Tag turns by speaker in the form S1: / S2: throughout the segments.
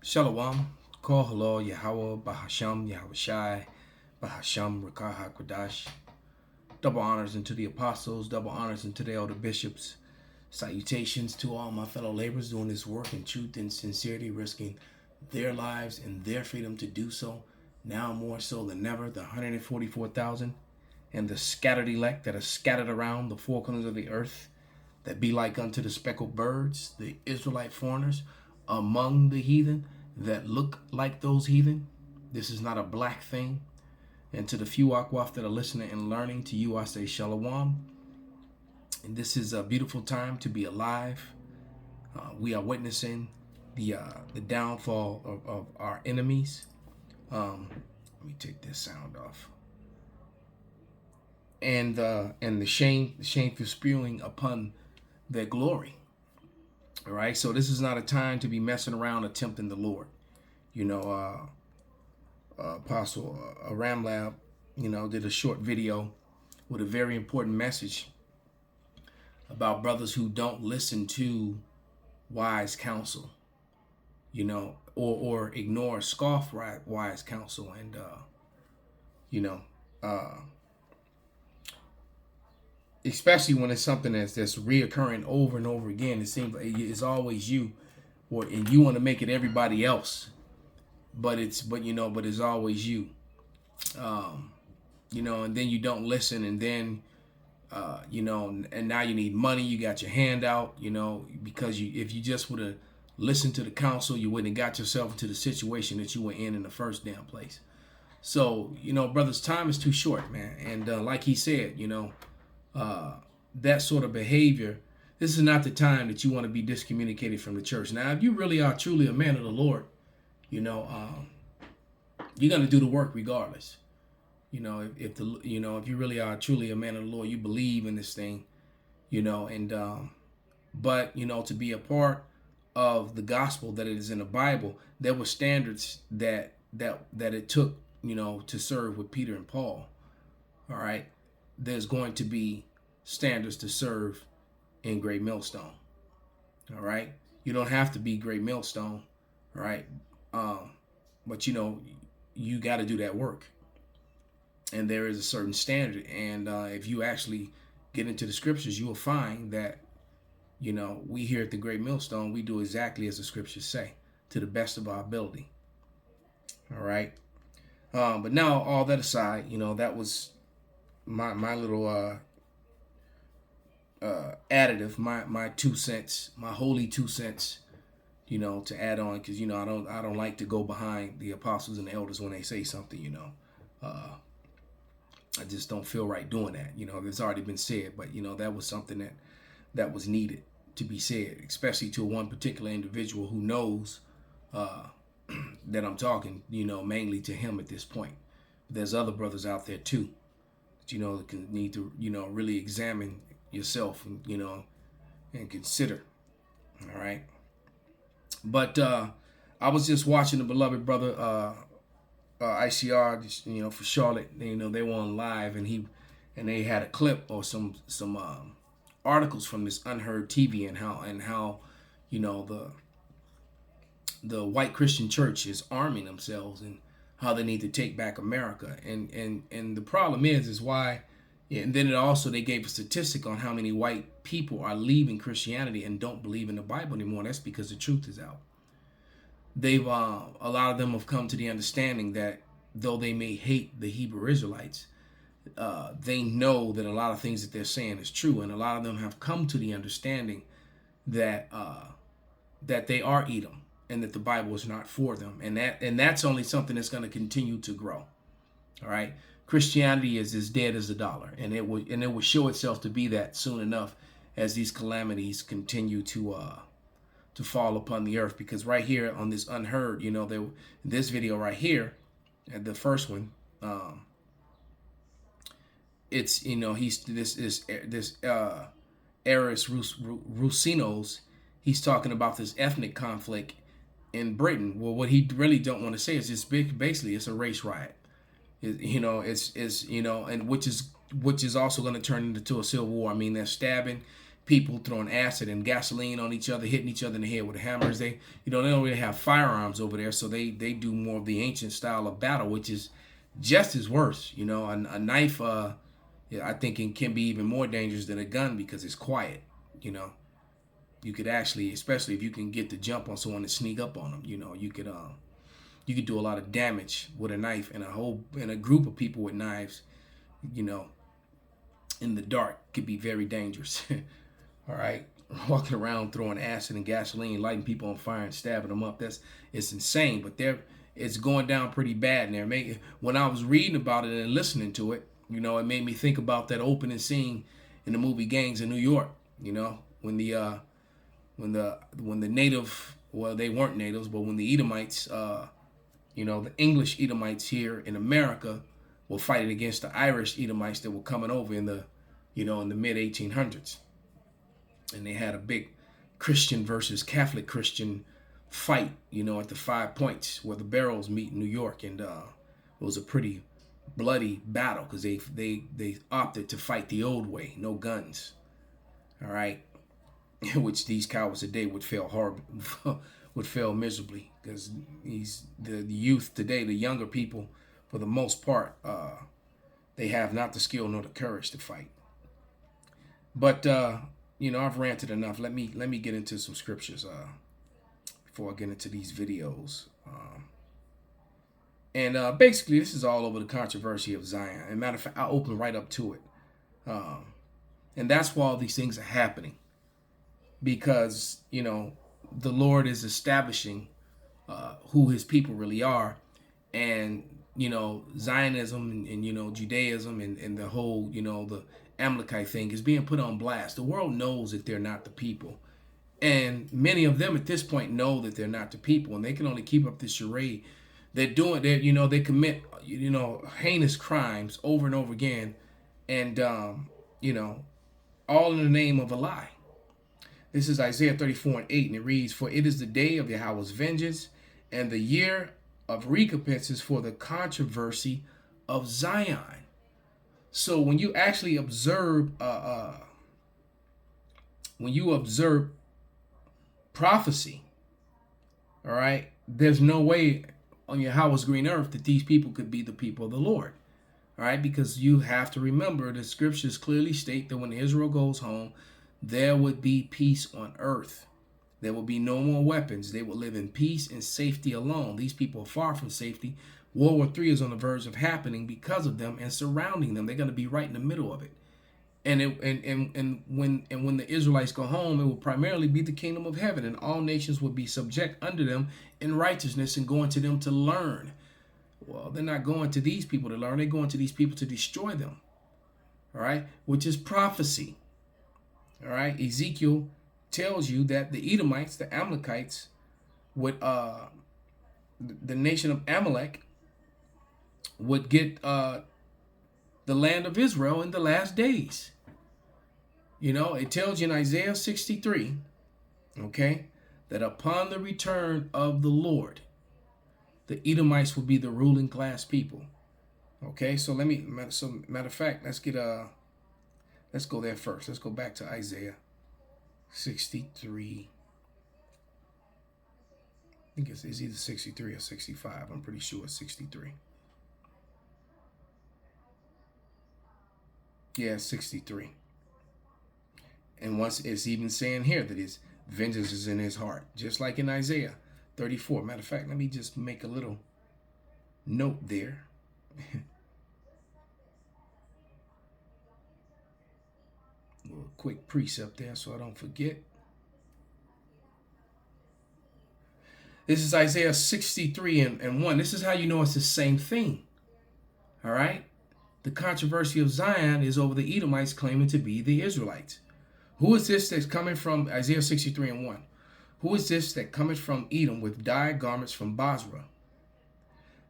S1: Shalom, Kol Halal, Yahweh, Bahasham, Yahweh Shai, Bahasham, Rakah HaKodash. Double honors unto the apostles, double honors unto the elder bishops. Salutations to all my fellow laborers doing this work in truth and sincerity, risking their lives and their freedom to do so, now more so than ever. The 144,000 and the scattered elect that are scattered around the four corners of the earth, that be like unto the speckled birds, the Israelite foreigners among the heathen that look like those heathen. This is not a black thing. And to the few Akwaf that are listening and learning, to you I say Shalom. And this is a beautiful time to be alive. We are witnessing the downfall of our enemies. Let me take this sound off. And the shameful spewing upon their glory. All right, so this is not a time to be messing around attempting the Lord. You know, Apostle Ramlab, did a short video with a very important message about brothers who don't listen to wise counsel, or ignore, scoff wise counsel, and especially when it's something that's reoccurring over and over again. It seems like it's always you, and you want to make it everybody else, but it's always you. And then you don't listen, and then and now you need money. You got your hand out, because if you just would have listened to the counsel, you wouldn't have got yourself into the situation that you were in the first damn place. So, brothers, time is too short, man. And like he said, that sort of behavior, this is not the time that you want to be discommunicated from the church. Now, if you really are truly a man of the Lord, you're going to do the work regardless. If you really are truly a man of the Lord, you believe in this thing, but to be a part of the gospel that it is in the Bible, there were standards that it took, to serve with Peter and Paul. All right. There's going to be standards to serve in Great Millstone. All right. You don't have to be Great Millstone. All right. But you got to do that work. And there is a certain standard. And if you actually get into the scriptures, you will find that, we here at the Great Millstone, we do exactly as the scriptures say, to the best of our ability. All right. But now, all that aside, that was my little additive, my 2 cents, my holy 2 cents, to add on, because I don't like to go behind the apostles and the elders when they say something. I just don't feel right doing that. It's already been said, but that was something that was needed to be said, especially to one particular individual who knows that I'm talking, mainly to him at this point. There's other brothers out there too, that can need to, really examine yourself and, and consider. All right. But I was just watching the beloved brother ICR, for Charlotte. They were on live, and they had a clip or some articles from this Unheard TV and how the white Christian church is arming themselves and how they need to take back America. And the problem is why. And then they gave a statistic on how many white people are leaving Christianity and don't believe in the Bible anymore. That's because the truth is out. They've a lot of them have come to the understanding that though they may hate the Hebrew Israelites, they know that a lot of things that they're saying is true, and a lot of them have come to the understanding that that they are Edom and that the Bible is not for them, and that's only something that's going to continue to grow. All right, Christianity is as dead as the dollar, and it will show itself to be that soon enough as these calamities continue to fall upon the earth. Because right here on this Unheard, this video right here, the first one, it's he's this Eris Rusinos, he's talking about this ethnic conflict in Britain. Well, what he really don't want to say is just basically it's a race riot. It's and which is also going to turn into a civil war. I mean, they're stabbing, people throwing acid and gasoline on each other, hitting each other in the head with hammers. They they don't really have firearms over there, so they do more of the ancient style of battle, which is just as worse. A knife, yeah, I think it can be even more dangerous than a gun because it's quiet. You know, you could actually, especially if you can get the jump on someone and sneak up on them. You could do a lot of damage with a knife, and a group of people with knives. You know, in the dark could be very dangerous. All right, walking around throwing acid and gasoline, lighting people on fire and stabbing them up. It's insane, but it's going down pretty bad in there. When I was reading about it and listening to it, it made me think about that opening scene in the movie Gangs in New York. When the native, well, they weren't natives, but when the Edomites, the English Edomites here in America were fighting against the Irish Edomites that were coming over in the mid 1800s. And they had a big Christian versus Catholic Christian fight, at the 5 Points where the barrels meet in New York. And it was a pretty bloody battle because they opted to fight the old way, no guns. All right. Which these cowards today would fail horribly, would fail miserably, because the youth today, the younger people, for the most part, they have not the skill nor the courage to fight. But I've ranted enough. Let me get into some scriptures before I get into these videos. And basically, this is all over the controversy of Zion. And matter of fact, I'll open right up to it. And that's why all these things are happening. Because, the Lord is establishing who his people really are. And, Zionism and Judaism and the whole, the Amalekite thing is being put on blast. The world knows that they're not the people. And many of them at this point know that they're not the people. And they can only keep up this charade. They commit, heinous crimes over and over again. And, all in the name of a lie. This is Isaiah 34:8, and it reads, "For it is the day of Yahweh's vengeance, and the year of recompenses for the controversy of Zion." So when you actually observe, prophecy, all right, there's no way on Yahweh's green earth that these people could be the people of the Lord. All right, because you have to remember the scriptures clearly state that when Israel goes home, there would be peace on earth. There will be no more weapons. They will live in peace and safety alone. These people are far from safety. World War III is on the verge of happening because of them and surrounding them. They're going to be right in the middle of it. And when the Israelites go home, it will primarily be the kingdom of heaven, and all nations will be subject unto them in righteousness and going to them to learn. Well, they're not going to these people to learn. They're going to these people to destroy them. All right, which is prophecy. All right, Ezekiel tells you that the Edomites, the Amalekites, would the nation of Amalek would get the land of Israel in the last days. It tells you in Isaiah 63, okay, that upon the return of the Lord, the Edomites will be the ruling class people. Okay, so matter of fact, let's go there first. Let's go back to Isaiah 63. I think it's either 63 or 65. I'm pretty sure it's 63. Yeah, 63. And once it's even saying here that his vengeance is in his heart, just like in Isaiah 34. Matter of fact, let me just make a little note there. A little quick precept there so I don't forget. This is Isaiah 63 and 1. This is how you know it's the same thing. All right? The controversy of Zion is over the Edomites claiming to be the Israelites. Who is this that's coming from Isaiah 63 and 1? Who is this that cometh from Edom with dyed garments from Bozrah?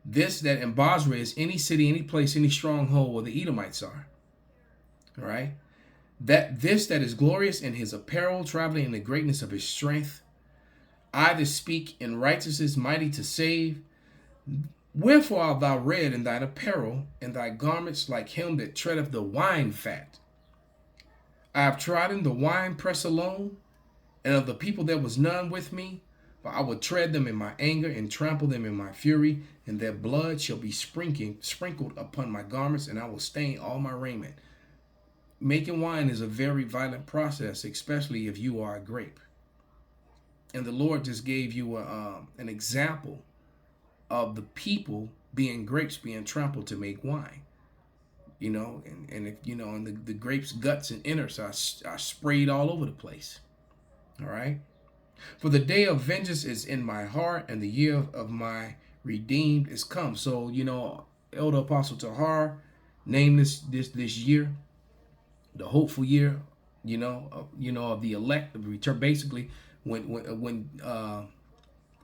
S1: This that in Bozrah is any city, any place, any stronghold where the Edomites are. All right? This that is glorious in his apparel, traveling in the greatness of his strength. I that speak in righteousness, mighty to save. Wherefore art thou red in thine apparel, and thy garments like him that treadeth the wine fat? I have trodden the winepress alone, and of the people there was none with me. For I will tread them in my anger and trample them in my fury, and their blood shall be sprinkled upon my garments, and I will stain all my raiment. Making wine is a very violent process, especially if you are a grape. And the Lord just gave you an example of the people being grapes being trampled to make wine. And if and the grapes' guts and innards are sprayed all over the place. All right. For the day of vengeance is in my heart, and the year of my redeemed is come. So Elder Apostle Tahar named this year the hopeful year. Of the elect, of return. Basically, when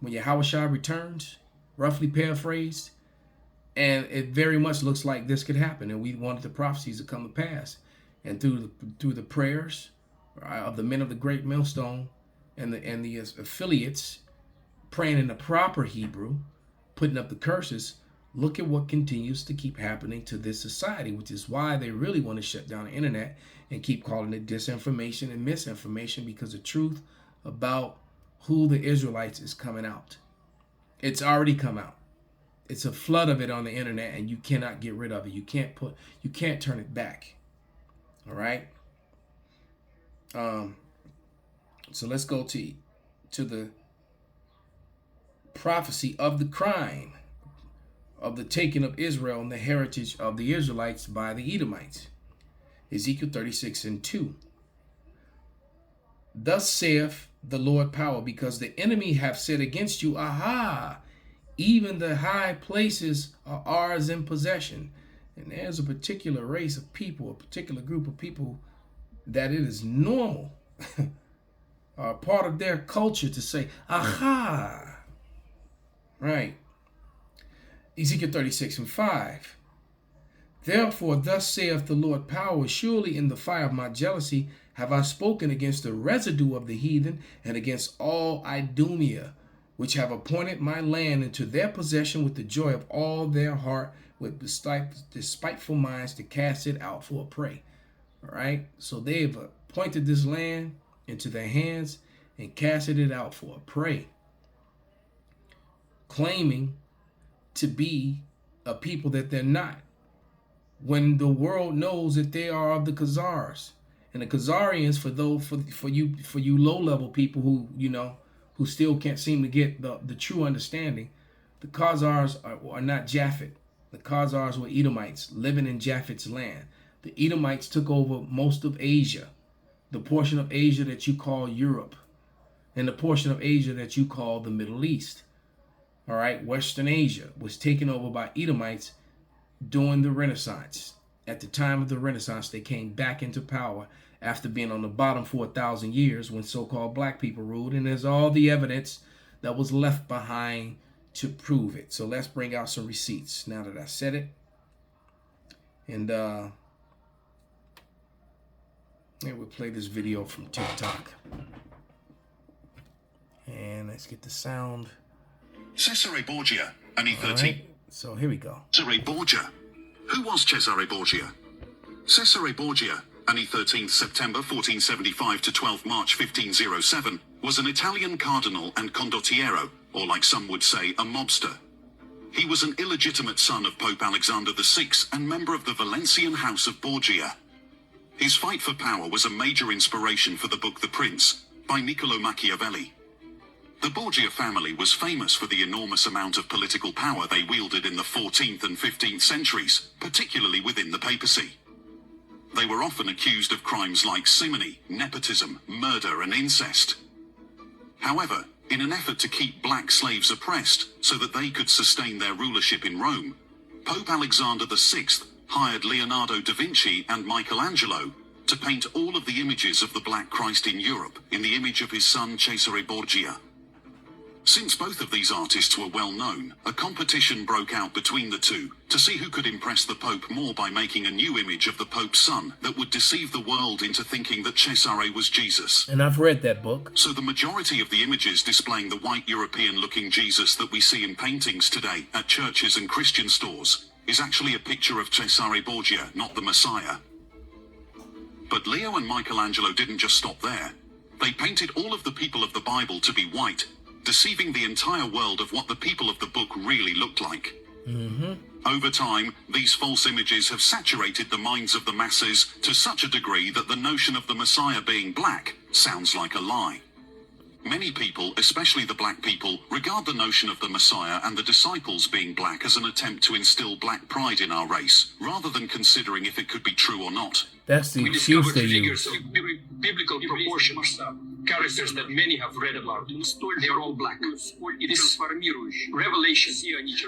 S1: Yahushua returns, roughly paraphrased. And it very much looks like this could happen, and we wanted the prophecies to come to pass. And through the prayers of the men of the great millstone and the affiliates praying in the proper Hebrew, putting up the curses, look at what continues to keep happening to this society, which is why they really want to shut down the internet and keep calling it disinformation and misinformation, because the truth about who the Israelites is coming out. It's already come out. It's a flood of it on the internet, and you cannot get rid of it. You can't turn it back. All right. So let's go to the prophecy of the crime of the taking of Israel and the heritage of the Israelites by the Edomites. Ezekiel 36:2. Thus saith the Lord power, because the enemy have said against you, aha, even the high places are ours in possession. And there's a particular race of people, a particular group of people, that it is normal, part of their culture to say, aha. Right. Ezekiel 36:5. Therefore, thus saith the Lord power, surely in the fire of my jealousy have I spoken against the residue of the heathen, and against all Idumea, which have appointed my land into their possession with the joy of all their heart, with despiteful minds to cast it out for a prey. All right. So they've appointed this land into their hands and casted it out for a prey, claiming to be a people that they're not, when the world knows that they are of the Khazars. And the Khazarians, for you low-level people who still can't seem to get the true understanding, the Khazars are not Japhet. The Khazars were Edomites living in Japhet's land. The Edomites took over most of Asia, the portion of Asia that you call Europe, and the portion of Asia that you call the Middle East. All right, Western Asia was taken over by Edomites during the Renaissance. At the time of the Renaissance, they came back into power after being on the bottom for 1,000 years when so-called black people ruled, and there's all the evidence that was left behind to prove it. So let's bring out some receipts now that I said it. And we'll play this video from TikTok. And let's get the sound.
S2: Cesare Borgia, an E13.
S1: Right, so here we go.
S2: Cesare Borgia. Who was Cesare Borgia? Cesare Borgia, an E13 September 1475 to 12 March 1507, was an Italian cardinal and condottiero, or like some would say, a mobster. He was an illegitimate son of Pope Alexander VI and member of the Valencian House of Borgia. His fight for power was a major inspiration for the book The Prince, by Niccolo Machiavelli. The Borgia family was famous for the enormous amount of political power they wielded in the 14th and 15th centuries, particularly within the papacy. They were often accused of crimes like simony, nepotism, murder, and incest. However, in an effort to keep black slaves oppressed so that they could sustain their rulership in Rome, Pope Alexander VI hired Leonardo da Vinci and Michelangelo to paint all of the images of the Black Christ in Europe in the image of his son Cesare Borgia. Since both of these artists were well known, a competition broke out between the two to see who could impress the Pope more by making a new image of the Pope's son that would deceive the world into thinking that Cesare was Jesus.
S1: And I've read that book.
S2: So the majority of the images displaying the white European-looking Jesus that we see in paintings today at churches and Christian stores is actually a picture of Cesare Borgia, not the Messiah. But Leo and Michelangelo didn't just stop there. They painted all of the people of the Bible to be white, deceiving the entire world of what the people of the book really looked like. Over time, these false images have saturated the minds of the masses to such a degree that the notion of the Messiah being black sounds like a lie. Many people, especially the black people, regard the notion of the Messiah and the disciples being black as an attempt to instill black pride in our race, rather than considering if it could be true or not.
S1: That's the excuse they use.
S3: Biblical proportions, characters that many have read about. They are all black. This revelation,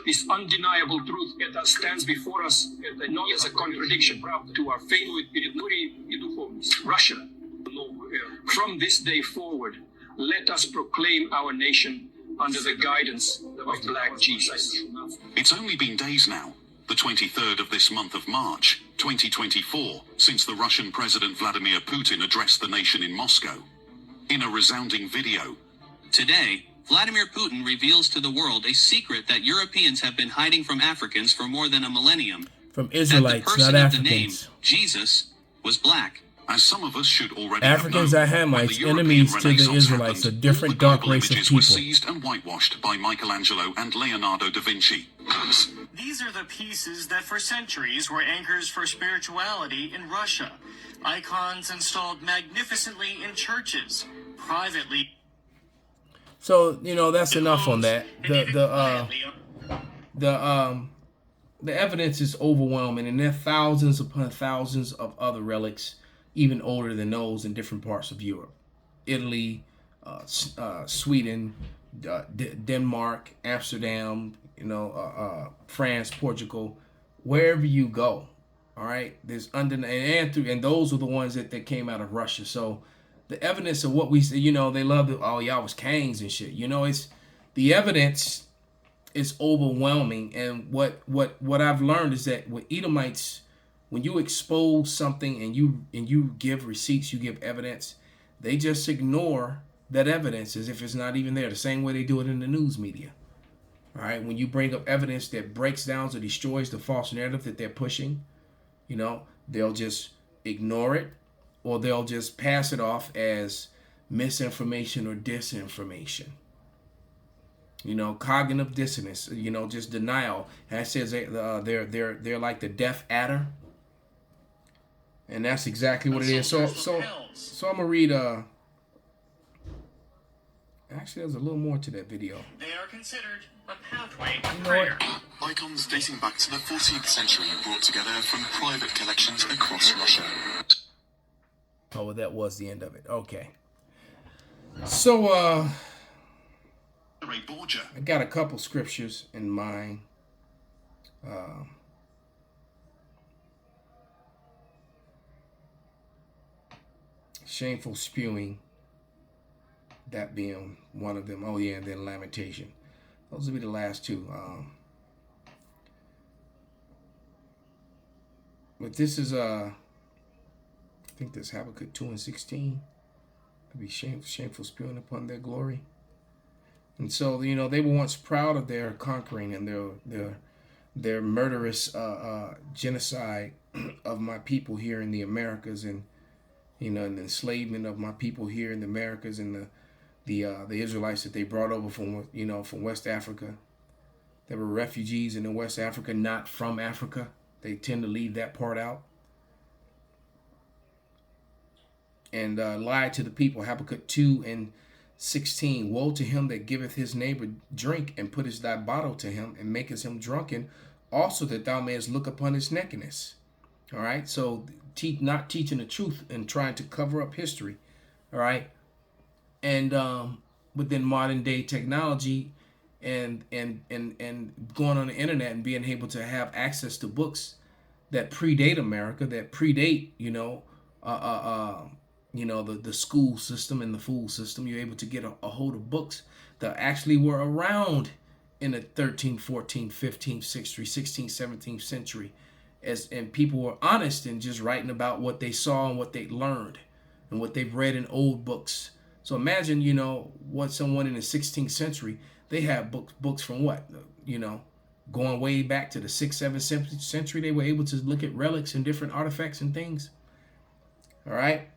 S3: this undeniable truth stands before us not as a contradiction to our faith. Russia, from this day forward, let us proclaim our nation under the guidance of Black Jesus.
S2: It's only been days now, the 23rd of this month of March, 2024, since the Russian President Vladimir Putin addressed the nation in Moscow. In a resounding video,
S4: today, Vladimir Putin reveals to the world a secret that Europeans have been hiding from Africans for more than a millennium.
S1: From Israelites, not
S4: That the person of the name,
S1: Africans.
S4: Jesus, was black.
S2: as some of us should already
S1: Africans
S2: have
S1: are
S2: known, when
S1: Hamites,
S2: the European
S1: enemies to the
S2: Renaissance
S1: Israelites, a
S2: happened,
S1: different
S2: all the
S1: dark
S2: global
S1: race of
S2: images were
S1: people.
S2: seized and whitewashed by Michelangelo and Leonardo da Vinci.
S5: These are the pieces that for centuries were anchors for spirituality in Russia. Icons installed magnificently in churches, privately.
S1: So, you know, that's enough on that. The evidence is overwhelming, and there are thousands upon thousands of other relics, even older than those, in different parts of Europe. Italy, Sweden, Denmark, Amsterdam, France, Portugal, wherever you go. All right, there's and those were the ones that came out of Russia. So the evidence of what we say, they love the y'all was kings and shit. It's the evidence is overwhelming. And what I've learned is that with Edomites, when you expose something and you give receipts, you give evidence, they just ignore that evidence as if it's not even there. The same way they do it in the news media. All right, when you bring up evidence that breaks down or destroys the false narrative that they're pushing, they'll just ignore it, or they'll just pass it off as misinformation or disinformation. Cognitive dissonance, just denial. And it says they're like the deaf adder. And that's exactly what it is. So I'm gonna read actually there's a little more to that video.
S5: They are considered a pathway to
S1: You know
S5: prayer.
S6: Icons dating back to the 14th century brought together from private collections across Russia.
S1: Oh, well, that was the end of it. Okay. So I got a couple scriptures in mind. Shameful spewing, that being one of them. Oh yeah, and then lamentation. Those will be the last two. But this is I think this Habakkuk 2:16. To be shameful spewing upon their glory. And so they were once proud of their conquering and their murderous genocide of my people here in the Americas, and and the enslavement of my people here in the Americas, and the Israelites that they brought over from West Africa. There were refugees in West Africa, not from Africa. They tend to leave that part out. And lied to the people. Habakkuk 2:16. Woe to him that giveth his neighbor drink, and puttest thy bottle to him, and makest him drunken, also that thou mayest look upon his nakedness. All right, so not teaching the truth and trying to cover up history. All right, and within modern day technology and going on the internet and being able to have access to books that predate America, that predate the school system and the food system. You're able to get a hold of books that actually were around in the 13th, 14th, 15th century, 16th, 17th century. And people were honest in just writing about what they saw and what they learned and what they've read in old books. So imagine, what someone in the 16th century, they have books from what? Going way back to the 6th, 7th century, they were able to look at relics and different artifacts and things. All right.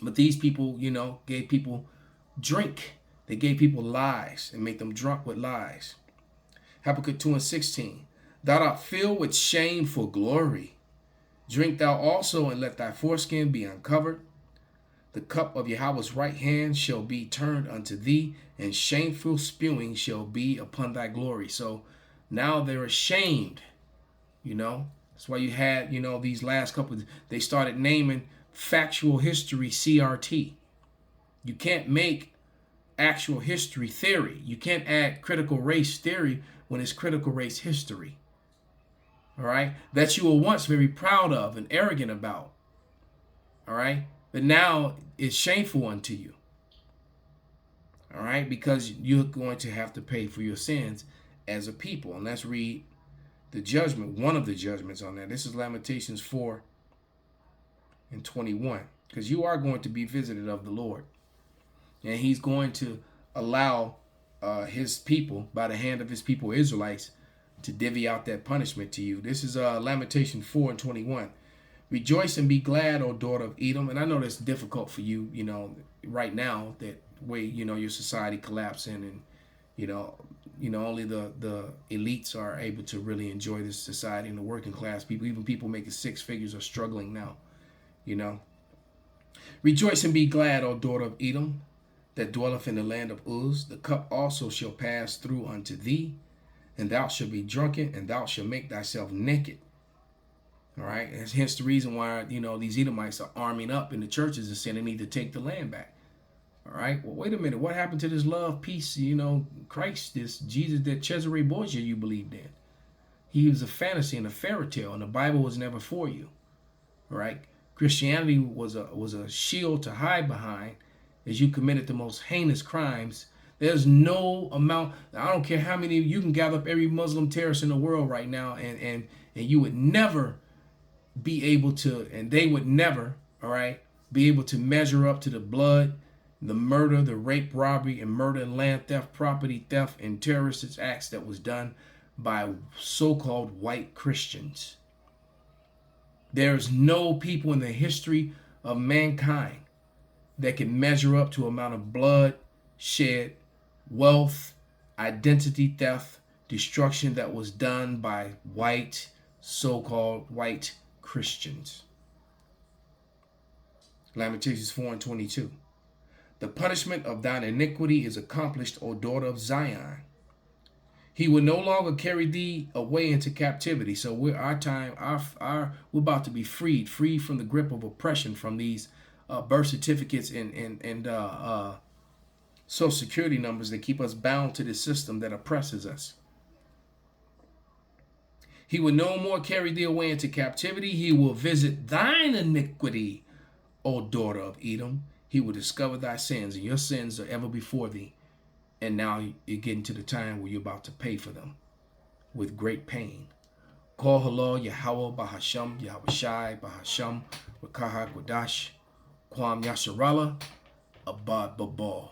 S1: But these people, gave people drink. They gave people lies and made them drunk with lies. Habakkuk 2:16. Thou art filled with shame for glory. Drink thou also, and let thy foreskin be uncovered. The cup of Yahweh's right hand shall be turned unto thee, and shameful spewing shall be upon thy glory. So now they're ashamed, That's why you had, these last couple, they started naming factual history CRT. You can't make actual history theory. You can't add critical race theory when it's critical race history. All right? That you were once very proud of and arrogant about. All right? But now it's shameful unto you. All right? Because you're going to have to pay for your sins as a people. And let's read the judgment, one of the judgments on that. This is Lamentations 4:21. Because you are going to be visited of the Lord. And he's going to allow his people, by the hand of his people Israelites, to divvy out that punishment to you. This is Lamentation 4:21. Rejoice and be glad, O daughter of Edom. And I know that's difficult for you, right now, that way, your society collapsing, and, only the elites are able to really enjoy this society, and the working class people, even people making six figures, are struggling now, Rejoice and be glad, O daughter of Edom, that dwelleth in the land of Uz. The cup also shall pass through unto thee, and thou shalt be drunken, and thou shalt make thyself naked. All right, and hence the reason why, these Edomites are arming up in the churches and saying they need to take the land back. All right, well, wait a minute. What happened to this love, peace, Christ, this Jesus that Cesare Borgia you believed in? He was a fantasy and a fairy tale, and the Bible was never for you. All right, Christianity was a shield to hide behind as you committed the most heinous crimes. There's no amount, I don't care how many, you can gather up every Muslim terrorist in the world right now, and you would never be able to, and they would never, all right, be able to measure up to the blood, the murder, the rape, robbery, and murder, and land theft, property theft, and terrorist acts that was done by so-called white Christians. There's no people in the history of mankind that can measure up to amount of blood shed, wealth, identity theft, destruction that was done by white, so-called white Christians. Lamentations 4:22. The punishment of thine iniquity is accomplished, O daughter of Zion. He will no longer carry thee away into captivity. So we're about to be freed from the grip of oppression from these birth certificates and social security numbers that keep us bound to this system that oppresses us. He will no more carry thee away into captivity. He will visit thine iniquity, O daughter of Edom. He will discover thy sins, and your sins are ever before thee. And now you're getting to the time where you're about to pay for them with great pain. Call halal Yahweh Bahasham, Yahweh Shai Bahasham, Wakaha Quadash, Kwam Yasharala, Abad Babal.